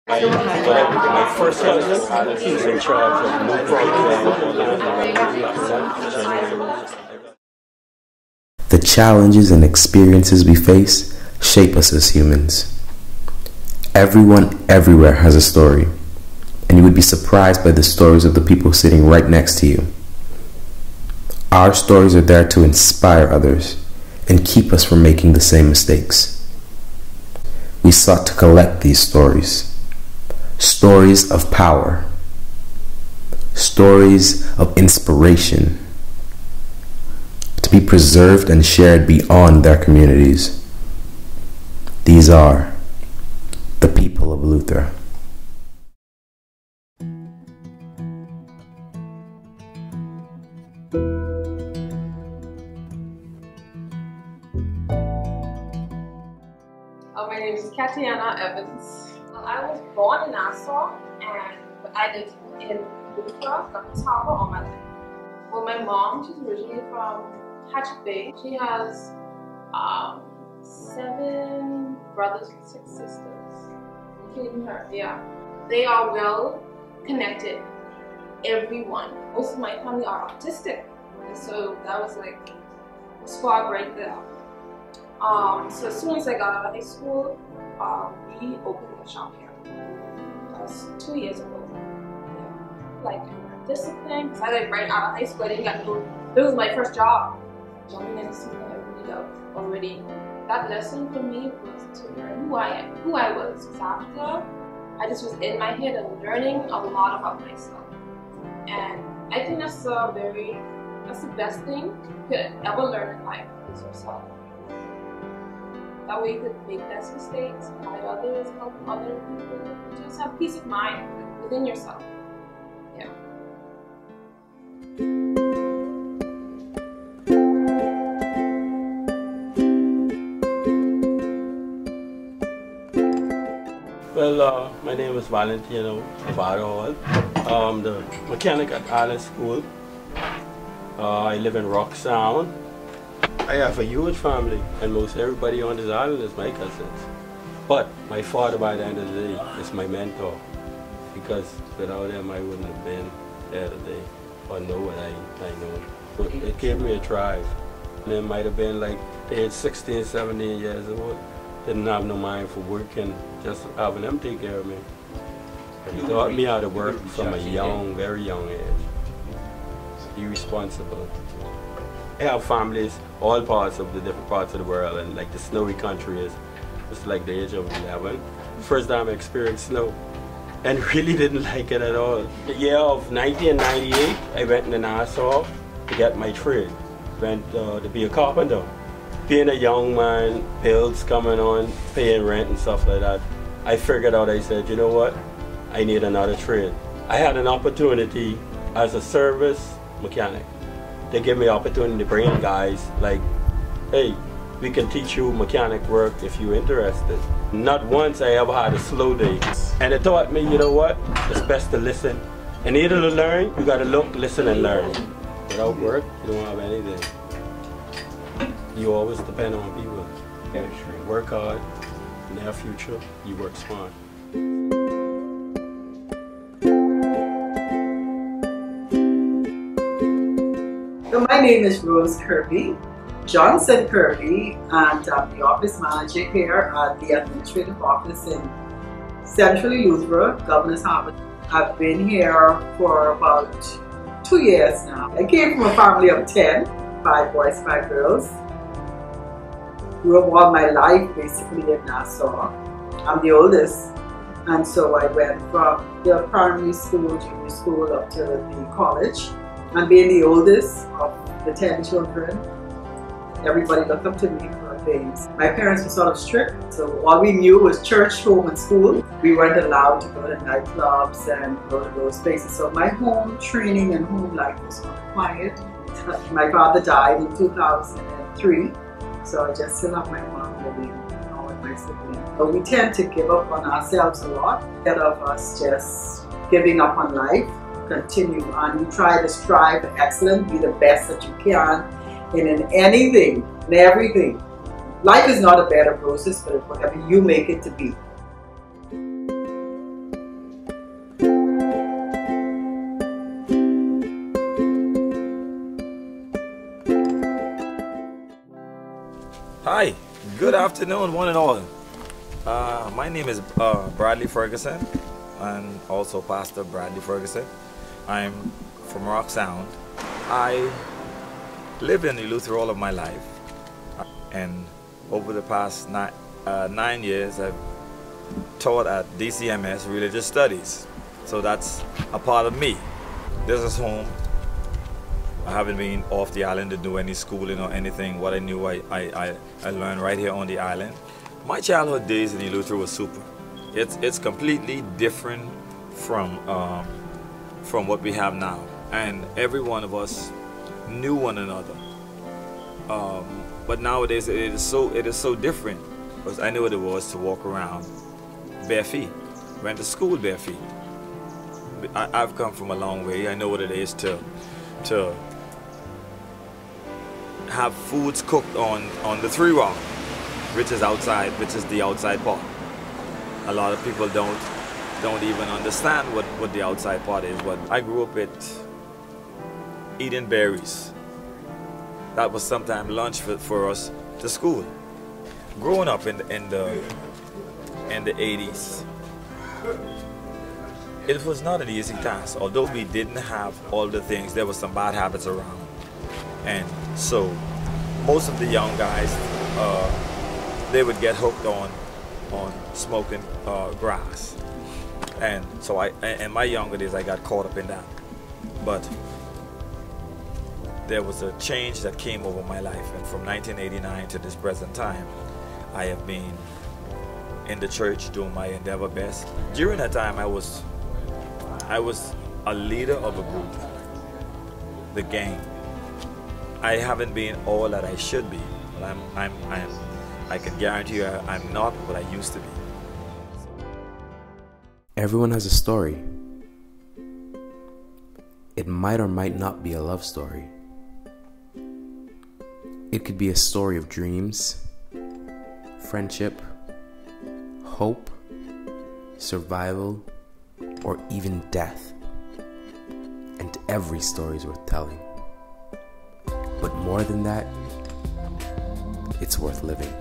My first husband, he's in charge of new program. The challenges and experiences we face shape us as humans. Everyone everywhere has a story, and you would be surprised by the stories of the people sitting right next to you. Our stories are there to inspire others and keep us from making the same mistakes. We sought to collect these stories. Stories of power, stories of inspiration, to be preserved and shared beyond their communities. These are the people of Eleuthera. My name is Katiana Evans. I was born in Nassau, and I lived in Eleuthera, Governor's Harbor, all my life. Well, my mom, she's originally from Hatchet Bay. She has 7 brothers and 6 sisters, including her. Yeah, they are well connected. Everyone. Most of my family are autistic, and so that was like a spark right there. So as soon as I got out of high school, we opened a shop here. That was 2 years ago. Yeah. Like discipline, because I right out of high school, I didn't get no. It was my first job. Jumping into something I really loved already. That lesson for me was to learn who I was. Because after, I just was in my head and learning a lot about myself. And I think that's the best thing you could ever learn in life is yourself. That way you could make less mistakes, guide others, help other people, just have peace of mind within yourself. Yeah. Well, my name is Valentino. I'm the mechanic at Island School. I live in Rock Sound. I have a huge family, and most everybody on this island is my cousins. But my father, by the end of the day, is my mentor, because without him I wouldn't have been there today or know what I know. It gave me a drive. And it might have been like age 16, 17 years old. Didn't have no mind for working, just having them take care of me. And he taught me how to work from a young, very young age. Be responsible. I have families, all parts of the different parts of the world, and like the snowy country is just like the age of 11. First time I experienced snow, and really didn't like it at all. The year of 1998, I went to Nassau to get my trade. Went to be a carpenter. Being a young man, bills coming on, paying rent and stuff like that, I figured out, I said, you know what, I need another trade. I had an opportunity as a service mechanic. They give me opportunity to bring in guys like, hey, we can teach you mechanic work if you're interested. Not once I ever had a slow day. And it taught me, you know what, it's best to listen. And either to learn, you gotta look, listen, and learn. Without work, you don't have anything. You always depend on people. Work hard, in their future, you work smart. So my name is Rose Kirby, Johnson Kirby, and I'm the office manager here at the administrative office in Central Eleuthera, Governor's Harbor. I've been here for about 2 years now. I came from a family of 10, 5 boys, 5 girls. Grew up all my life basically in Nassau. I'm the oldest, and so I went from the primary school, junior school up to the college. And being the oldest of the 10 children, everybody looked up to me for things. My parents were sort of strict, so all we knew was church, home, and school. We weren't allowed to go to nightclubs and go to those places. So my home training and home life was sort of quiet. My father died in 2003, so I just still have my mom living along with my siblings. But we tend to give up on ourselves a lot, instead of us just giving up on life. Continue on. You try to strive for excellence, be the best that you can, and in anything and everything. Life is not a better process, but whatever you make it to be. Hi, good afternoon, one and all. My name is Bradley Ferguson, and also Pastor Bradley Ferguson. I'm from Rock Sound. I lived in Eleuthera all of my life, and over the past 9 years, I've taught at DCMS Religious Studies. So that's a part of me. This is home. I haven't been off the island to do any schooling or anything. What I knew, I learned right here on the island. My childhood days in Eleuthera was super. It's completely different from what we have now. And every one of us knew one another. But nowadays it is so different. Because I knew what it was to walk around bare feet. Went to school bare feet. I've come from a long way. I know what it is to have foods cooked on the 3 rock, which is outside, which is the outside part. A lot of people don't even understand what the outside part is. But I grew up eating berries. That was sometimes lunch for us to school. Growing up in the 80s, it was not an easy task. Although we didn't have all the things, there were some bad habits around. And so most of the young guys, they would get hooked on smoking grass. And so in my younger days, I got caught up in that. But there was a change that came over my life. And from 1989 to this present time, I have been in the church doing my endeavor best. During that time, I was a leader of a group, the gang. I haven't been all that I should be, but I can guarantee you I'm not what I used to be. Everyone has a story. It might or might not be a love story. It could be a story of dreams, friendship, hope, survival, or even death. And every story is worth telling. But more than that, it's worth living.